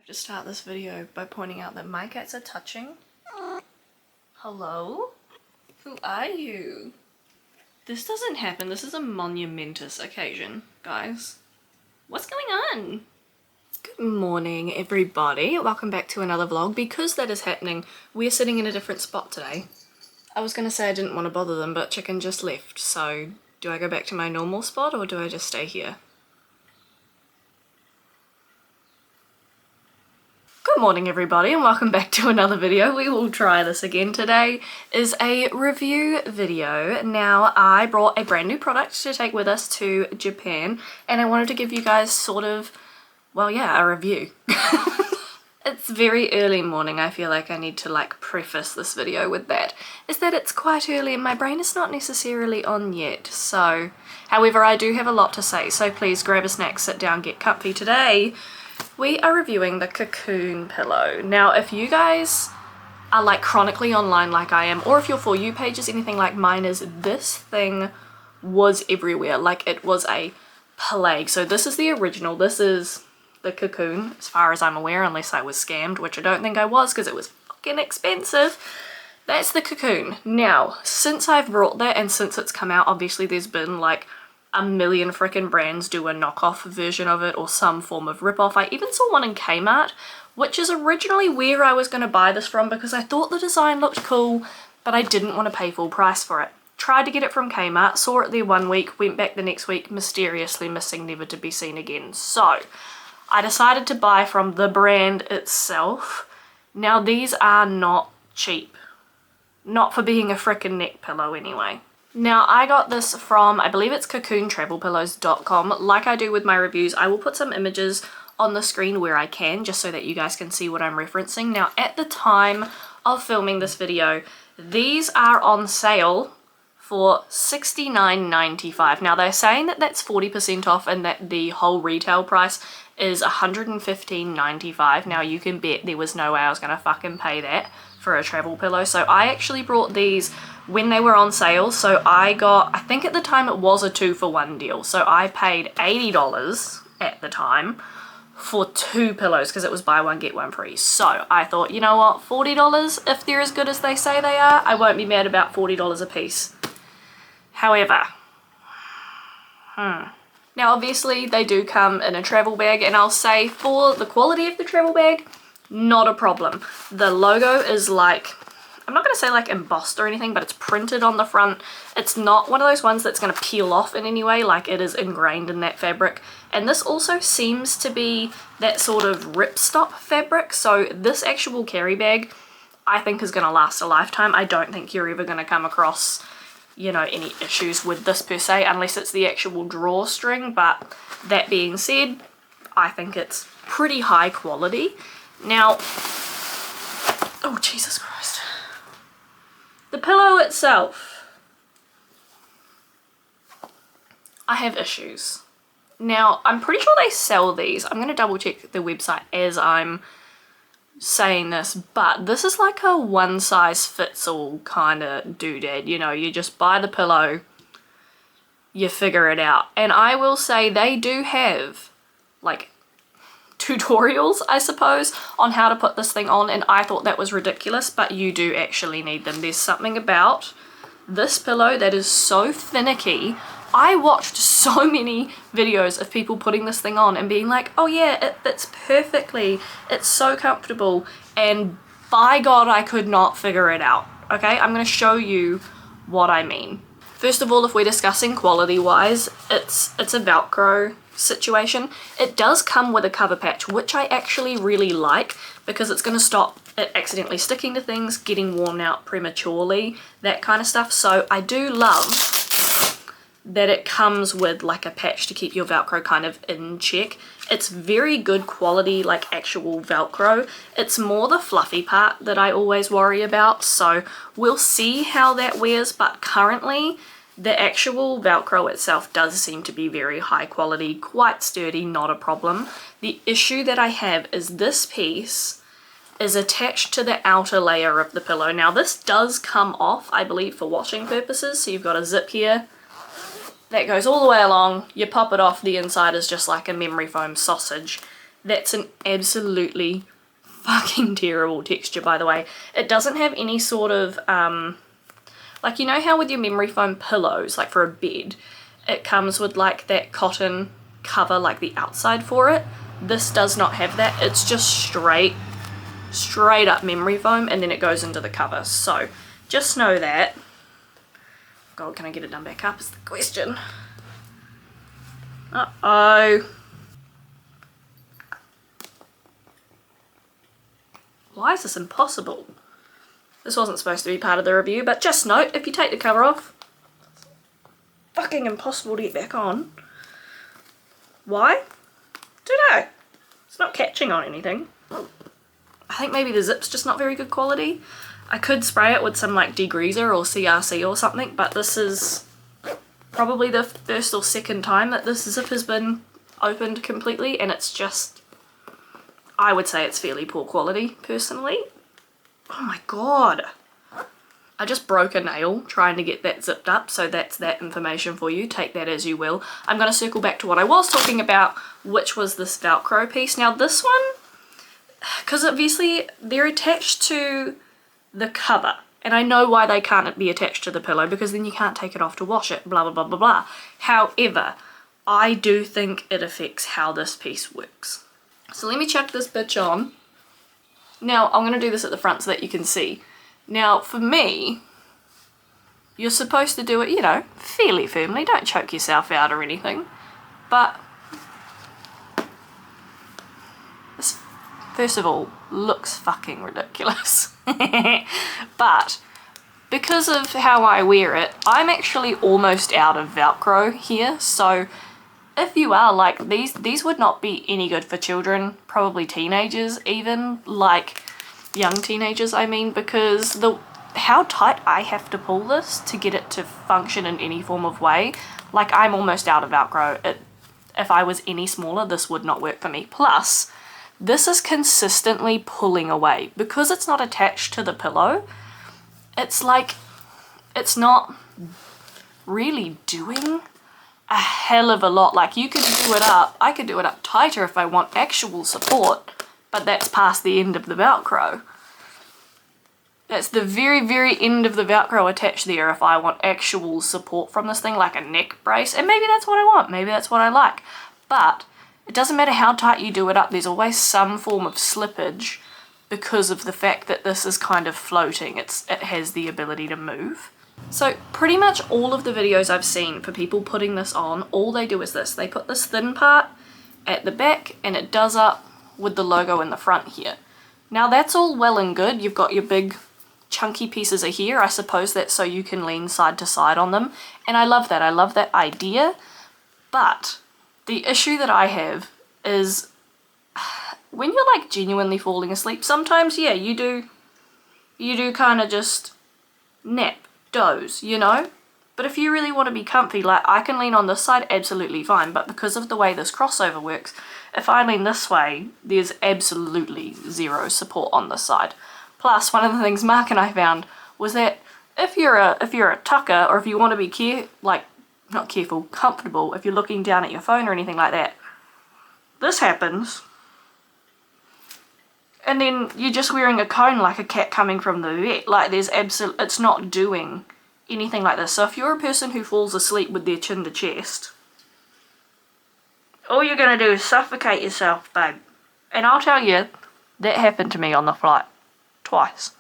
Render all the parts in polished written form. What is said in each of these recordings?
Just start this video by pointing out that my cats are touching. Hello? Who are you? This doesn't happen. This is a monumentous occasion, guys. What's going on? Good morning, everybody. Welcome back to another vlog. Because that is happening, we're sitting in a different spot today. I was gonna say I didn't want to bother them, but Chicken just left, so do I go back to my normal spot or do I just stay here? Good morning everybody and welcome back to another video. We will try this again. Today is a review video. Now I brought a brand new product to take with us to Japan and I wanted to give you guys sort of, well yeah, a review. It's very early morning. I feel like I need to preface this video with that. Is that it's quite early and my brain is not necessarily on yet. So, however, I do have a lot to say. So please grab a snack, sit down, get comfy. Today we are reviewing the Cocoon pillow. Now, if you guys are chronically online like I am, or if your For You page is anything like mine is, this thing was everywhere. It was a plague. So this is the original. This is the Cocoon, as far as I'm aware, unless I was scammed, which I don't think I was because it was fucking expensive. That's the Cocoon. Now, since I've brought that and since it's come out, obviously there's been a million freaking brands do a knockoff version of it or some form of rip-off. I even saw one in Kmart, which is originally where I was going to buy this from because I thought the design looked cool, but I didn't want to pay full price for it. Tried to get it from Kmart, saw it there one week, went back the next week, mysteriously missing, never to be seen again. So I decided to buy from the brand itself. Now these are not cheap. Not for being a frickin' neck pillow anyway. Now I got this from, I believe it's cocoontravelpillows.com. Like I do with my reviews, I will put some images on the screen where I can, just so that you guys can see what I'm referencing. Now at the time of filming this video, these are on sale for $69.95. Now they're saying that that's 40% off and that the whole retail price is $115.95. Now you can bet there was no way I was gonna fucking pay that for a travel pillow. So I actually brought these when they were on sale. So I got, I think at the time it was a 2-for-1 deal. So I paid $80 at the time for 2 pillows because it was buy one get one free. So I thought, you know what, $40, if they're as good as they say they are, I won't be mad about $40 a piece. However, now obviously they do come in a travel bag, and I'll say for the quality of the travel bag, not a problem. The logo is I'm not going to say embossed or anything, but it's printed on the front. It's not one of those ones that's going to peel off in any way, it is ingrained in that fabric. And this also seems to be that sort of ripstop fabric, so this actual carry bag I think is going to last a lifetime. I don't think you're ever going to come across, you know, any issues with this per se, unless it's the actual drawstring. But that being said, I think it's pretty high quality. Now, oh Jesus Christ. The pillow itself, I have issues. Now, I'm pretty sure they sell these. I'm going to double check the website as I'm saying this, but this is like a one size fits all kind of doodad. You know, you just buy the pillow, you figure it out. And I will say they do have tutorials, I suppose, on how to put this thing on, and I thought that was ridiculous, but you do actually need them. There's something about this pillow that is so finicky. I watched so many videos of people putting this thing on and being like, oh yeah, it fits perfectly, it's so comfortable, and by God, I could not figure it out. Okay, I'm going to show you what I mean. First of all, if we're discussing quality wise, it's a Velcro situation. It does come with a cover patch, which I actually really like because it's going to stop it accidentally sticking to things, getting worn out prematurely, that kind of stuff. So I do love that it comes with a patch to keep your Velcro kind of in check. It's very good quality, actual Velcro. It's more the fluffy part that I always worry about, so we'll see how that wears, but currently the actual Velcro itself does seem to be very high quality, quite sturdy, not a problem. The issue that I have is this piece is attached to the outer layer of the pillow. Now this does come off, I believe, for washing purposes, so you've got a zip here that goes all the way along, you pop it off, the inside is just like a memory foam sausage. That's an absolutely fucking terrible texture, by the way. It doesn't have any sort of, like, you know how with your memory foam pillows, like for a bed, it comes with like that cotton cover, like the outside for it? This does not have that. It's just straight up memory foam, and then it goes into the cover. So just know that. God, can I get it done back up is the question. Uh-oh. Why is this impossible? This wasn't supposed to be part of the review, but just note, if you take the cover off, fucking impossible to get back on. Why? Dunno. It's not catching on anything. I think maybe the zip's just not very good quality. I could spray it with some like degreaser or CRC or something, but this is probably the first or second time that this zip has been opened completely, and it's just, I would say it's fairly poor quality, personally. Oh my god. I just broke a nail trying to get that zipped up, so that's that information for you. Take that as you will. I'm going to circle back to what I was talking about, which was this Velcro piece. Now this one, because obviously they're attached to the cover, and I know why they can't be attached to the pillow, because then you can't take it off to wash it, blah blah blah blah blah. However, I do think it affects how this piece works. So let me chuck this bitch on. Now I'm going to do this at the front so that you can see. Now for me, you're supposed to do it, you know, fairly firmly. Don't choke yourself out or anything. But this, first of all, looks fucking ridiculous. But because of how I wear it, I'm actually almost out of Velcro here. So if you are like, these would not be any good for children, probably teenagers even, like young teenagers I mean, because how tight I have to pull this to get it to function in any form of way, like I'm almost out of Velcro. If I was any smaller, this would not work for me. Plus, this is consistently pulling away. Because it's not attached to the pillow, it's like, it's not really doing a hell of a lot. Like you could do it up, I could do it up tighter if I want actual support, but that's past the end of the Velcro. That's the very, very end of the Velcro attached there if I want actual support from this thing, like a neck brace. And maybe that's what I want, maybe that's what I like. But it doesn't matter how tight you do it up, there's always some form of slippage because of the fact that this is kind of floating. It has the ability to move. So pretty much all of the videos I've seen for people putting this on, all they do is this. They put this thin part at the back and it does up with the logo in the front here. Now that's all well and good. You've got your big chunky pieces are here. I suppose that's so you can lean side to side on them. And I love that. I love that idea. But the issue that I have is when you're like genuinely falling asleep, sometimes, yeah, you do kind of just nap, doze, you know? But if you really want to be comfy, like I can lean on this side absolutely fine, but because of the way this crossover works, if I lean this way, there's absolutely zero support on this side. Plus, one of the things Mark and I found was that if you're a tucker, or if you want to be not careful, comfortable, if you're looking down at your phone or anything like that, this happens, and then you're just wearing a cone like a cat coming from the vet. Like it's not doing anything like this. So if you're a person who falls asleep with their chin to chest, all you're gonna do is suffocate yourself, babe. And I'll tell you, that happened to me on the flight twice.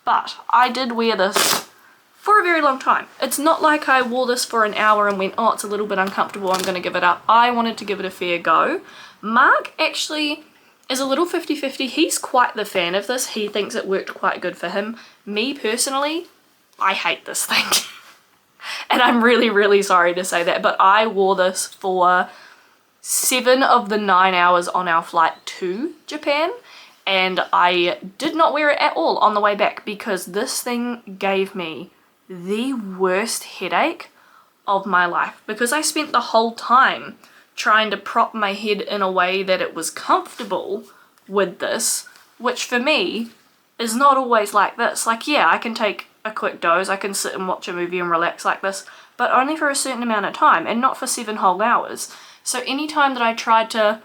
But I did wear this for a very long time. It's not like I wore this for an hour and went, oh, it's a little bit uncomfortable, I'm gonna give it up. I wanted to give it a fair go. Mark actually is a little 50-50. He's quite the fan of this. He thinks it worked quite good for him. Me personally, I hate this thing. And I'm really, really sorry to say that, but I wore this for 7 of the 9 hours on our flight to Japan, and I did not wear it at all on the way back because this thing gave me the worst headache of my life, because I spent the whole time trying to prop my head in a way that it was comfortable with this, which for me is not always like this. Like, yeah, I can take a quick doze, I can sit and watch a movie and relax like this, but only for a certain amount of time and not for 7 whole hours. So anytime that I tried to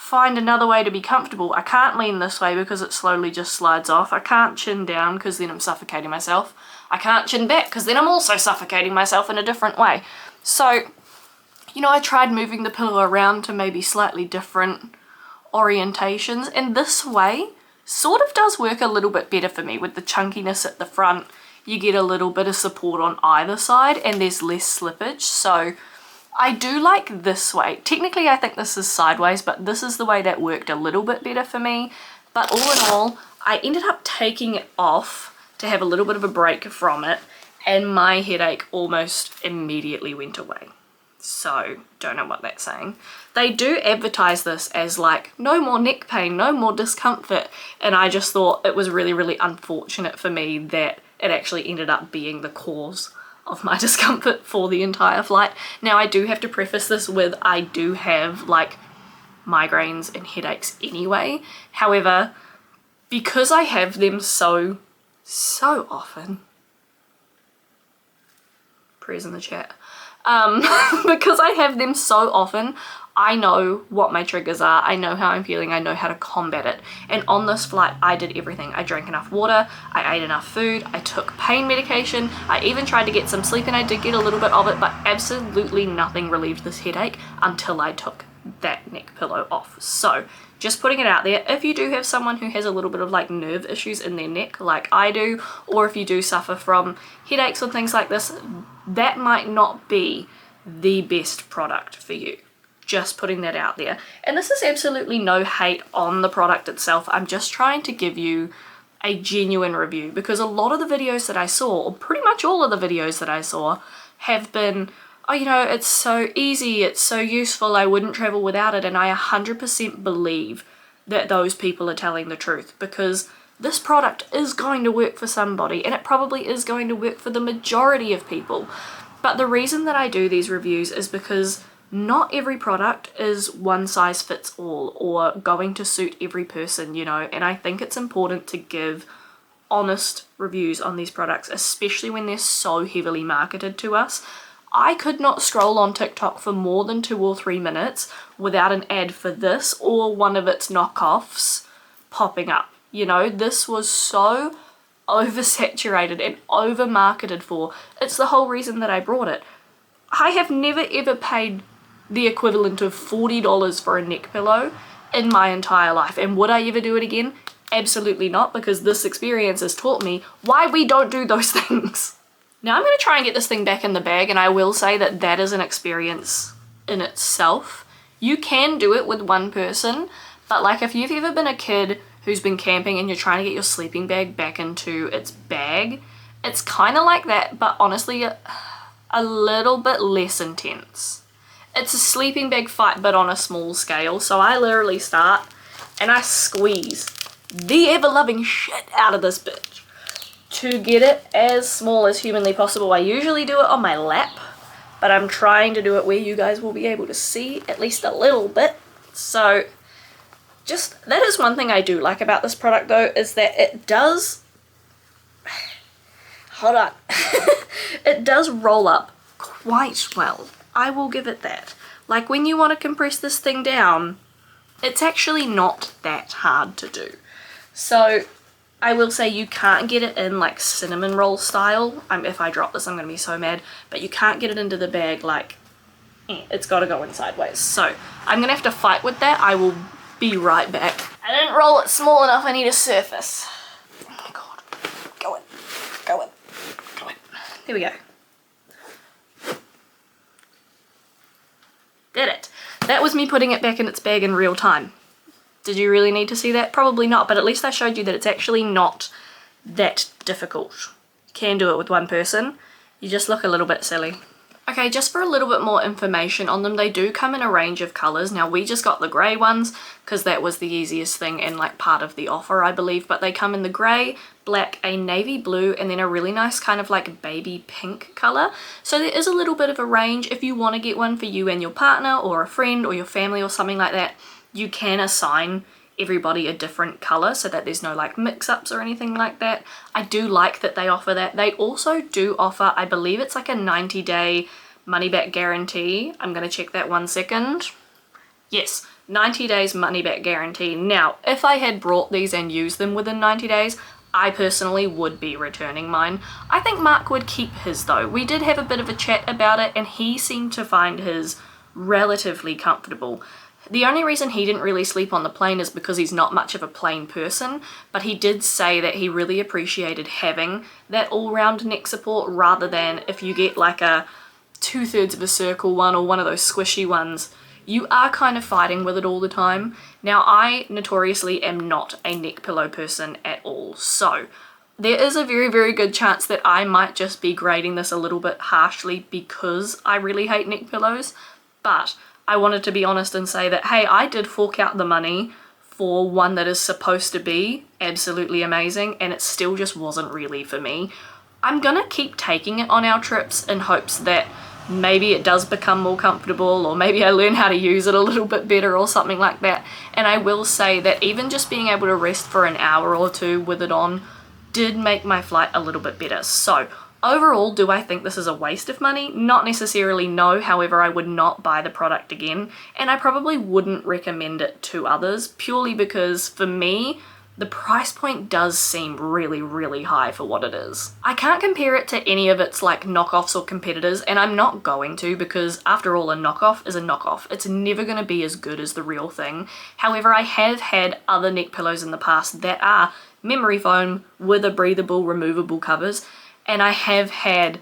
find another way to be comfortable. I can't lean this way because it slowly just slides off. I can't chin down because then I'm suffocating myself. I can't chin back because then I'm also suffocating myself in a different way. So, you know, I tried moving the pillow around to maybe slightly different orientations, and this way sort of does work a little bit better for me. With the chunkiness at the front, you get a little bit of support on either side and there's less slippage. So I do like this way. Technically I think this is sideways, but this is the way that worked a little bit better for me. But all in all, I ended up taking it off to have a little bit of a break from it, and my headache almost immediately went away. So don't know what that's saying. They do advertise this as like no more neck pain, no more discomfort, and I just thought it was really, really unfortunate for me that it actually ended up being the cause of my discomfort for the entire flight. Now I do have to preface this with I do have like migraines and headaches anyway. However, because I have them so often, prayers in the chat, because I have them so often, I know what my triggers are, I know how I'm feeling, I know how to combat it. And on this flight I did everything. I drank enough water, I ate enough food, I took pain medication, I even tried to get some sleep, and I did get a little bit of it, but absolutely nothing relieved this headache until I took that neck pillow off. So just putting it out there, if you do have someone who has a little bit of like nerve issues in their neck like I do, or if you do suffer from headaches or things like this, that might not be the best product for you. Just putting that out there. And this is absolutely no hate on the product itself. I'm just trying to give you a genuine review, because a lot of the videos that I saw, or pretty much all of the videos that I saw, have been, oh, you know, it's so easy, it's so useful, I wouldn't travel without it. And I 100% believe that those people are telling the truth, because this product is going to work for somebody, and it probably is going to work for the majority of people. But the reason that I do these reviews is because not every product is one size fits all or going to suit every person, you know, and I think it's important to give honest reviews on these products, especially when they're so heavily marketed to us. I could not scroll on TikTok for more than 2 or 3 minutes without an ad for this or one of its knockoffs popping up. You know, this was so oversaturated and over marketed for. It's the whole reason that I brought it. I have never ever paid the equivalent of $40 for a neck pillow in my entire life. And would I ever do it again? Absolutely not, because this experience has taught me why we don't do those things. Now I'm going to try and get this thing back in the bag, and I will say that that is an experience in itself. You can do it with one person, but like if you've ever been a kid who's been camping and you're trying to get your sleeping bag back into its bag, it's kind of like that, but honestly a little bit less intense. It's a sleeping bag fight, but on a small scale. So I literally start and I squeeze the ever-loving shit out of this bitch to get it as small as humanly possible. I usually do it on my lap, but I'm trying to do it where you guys will be able to see at least a little bit. So just, that is one thing I do like about this product though, is that it does, hold on, it does roll up quite well. I will give it that. Like when you want to compress this thing down, it's actually not that hard to do. So I will say you can't get it in like cinnamon roll style. If I drop this I'm going to be so mad. But you can't get it into the bag like, it's got to go in sideways. So I'm going to have to fight with that. I will be right back. I didn't roll it small enough, I need a surface. Oh my god. Go in. Go in. Go in. There we go. Did it. That was me putting it back in its bag in real time. Did you really need to see that? Probably not, but at least I showed you that it's actually not that difficult. You can do it with one person. You just look a little bit silly. Okay, just for a little bit more information on them, they do come in a range of colours. Now we just got the grey ones because that was the easiest thing and like part of the offer I believe, but they come in the grey, black, a navy blue, and then a really nice kind of like baby pink colour. So there is a little bit of a range. If you want to get one for you and your partner or a friend or your family or something like that, you can assign everybody a different colour so that there's no like mix-ups or anything like that. I do like that they offer that. They also do offer, I believe it's like a 90-day money-back guarantee. I'm going to check that 1 second. Yes, 90 days money back guarantee. Now, if I had brought these and used them within 90 days, I personally would be returning mine. I think Mark would keep his though. We did have a bit of a chat about it and he seemed to find his relatively comfortable. The only reason he didn't really sleep on the plane is because he's not much of a plane person, but he did say that he really appreciated having that all-round neck support rather than if you get like a 2/3 of a circle one or one of those squishy ones, you are kind of fighting with it all the time. Now, I notoriously am not a neck pillow person at all, so there is a very, very good chance that I might just be grading this a little bit harshly because I really hate neck pillows, but I wanted to be honest and say that, hey, I did fork out the money for one that is supposed to be absolutely amazing and it still just wasn't really for me. I'm gonna keep taking it on our trips in hopes that maybe it does become more comfortable or maybe I learn how to use it a little bit better or something like that. And I will say that even just being able to rest for an hour or two with it on did make my flight a little bit better. So overall, do I think this is a waste of money? Not necessarily, no. However, I would not buy the product again, and I probably wouldn't recommend it to others purely because for me, the price point does seem really, really high for what it is. I can't compare it to any of its like knockoffs or competitors, and I'm not going to because after all, a knockoff is a knockoff. It's never going to be as good as the real thing. However, I have had other neck pillows in the past that are memory foam with a breathable, removable covers, and I have had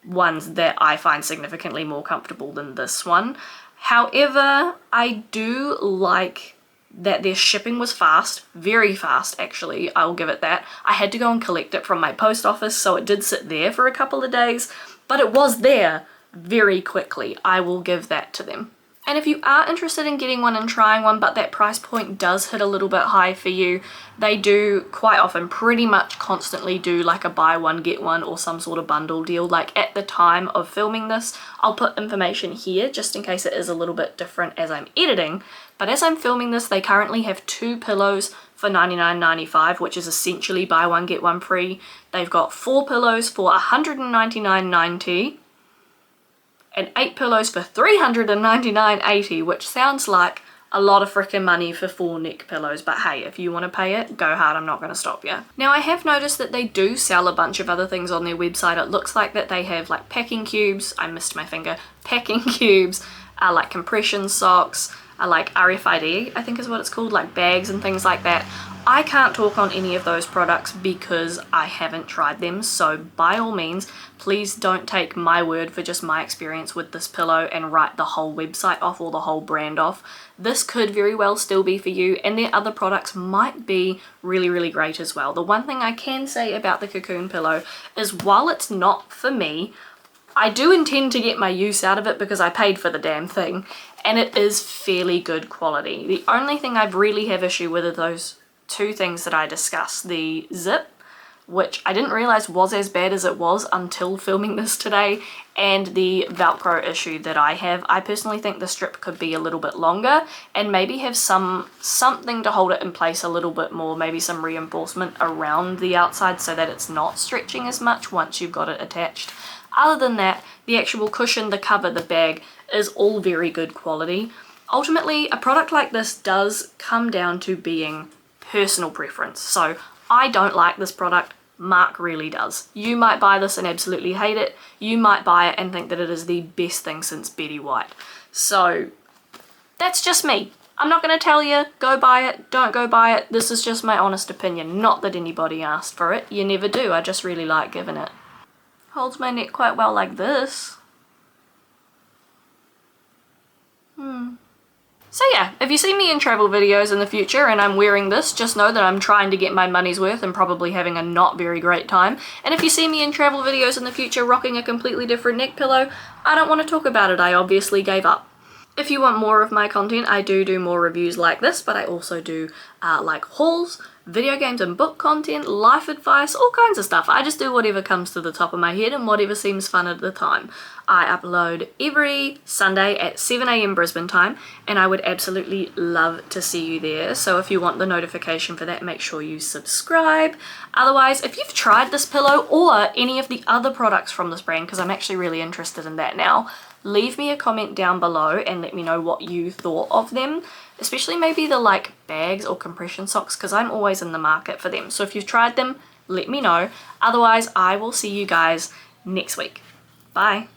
ones that I find significantly more comfortable than this one. However, I do like that their shipping was fast, very fast actually, I'll give it that. I had to go and collect it from my post office, so it did sit there for a couple of days, but it was there very quickly. I will give that to them. And if you are interested in getting one and trying one, but that price point does hit a little bit high for you, they do quite often pretty much constantly do like a buy one get one or some sort of bundle deal. Like at the time of filming this, I'll put information here just in case it is a little bit different as I'm editing, but as I'm filming this, they currently have 2 pillows for $99.95, which is essentially buy one get one free. They've got 4 pillows for $199.90 and 8 pillows for $399.80, which sounds like a lot of freaking money for 4 neck pillows, but hey, if you want to pay it, go hard, I'm not going to stop you. Now, I have noticed that they do sell a bunch of other things on their website. It looks like that they have like packing cubes, I missed my finger, packing cubes, like compression socks, like RFID, I think is what it's called, like bags and things like that. I can't talk on any of those products because I haven't tried them, so by all means, please don't take my word for just my experience with this pillow and write the whole website off or the whole brand off. This could very well still be for you, and their other products might be really, really great as well. The one thing I can say about the Cocoon pillow is while it's not for me, I do intend to get my use out of it because I paid for the damn thing, and it is fairly good quality. The only thing I really have issue with are those 2 things that I discussed. The zip, which I didn't realize was as bad as it was until filming this today, and the Velcro issue that I have. I personally think the strip could be a little bit longer and maybe have something to hold it in place a little bit more, maybe some reinforcement around the outside so that it's not stretching as much once you've got it attached. Other than that, the actual cushion, the cover, the bag is all very good quality. Ultimately, a product like this does come down to being personal preference. So I don't like this product, Mark really does. You might buy this and absolutely hate it. You might buy it and think that it is the best thing since Betty White. So that's just me. I'm not going to tell you, go buy it, don't go buy it. This is just my honest opinion. Not that anybody asked for it. You never do. I just really like giving it. Holds my neck quite well like this. So yeah, if you see me in travel videos in the future and I'm wearing this, just know that I'm trying to get my money's worth and probably having a not very great time. And if you see me in travel videos in the future rocking a completely different neck pillow, I don't want to talk about it, I obviously gave up. If you want more of my content, I do more reviews like this, but I also do like hauls, video games and book content, life advice, all kinds of stuff. I just do whatever comes to the top of my head and whatever seems fun at the time. I upload every Sunday at 7 AM Brisbane time, and I would absolutely love to see you there. So if you want the notification for that, make sure you subscribe. Otherwise, if you've tried this pillow or any of the other products from this brand, because I'm actually really interested in that now, leave me a comment down below and let me know what you thought of them. especially maybe the like bags or compression socks, because I'm always in the market for them. So if you've tried them, let me know. Otherwise, I will see you guys next week. Bye.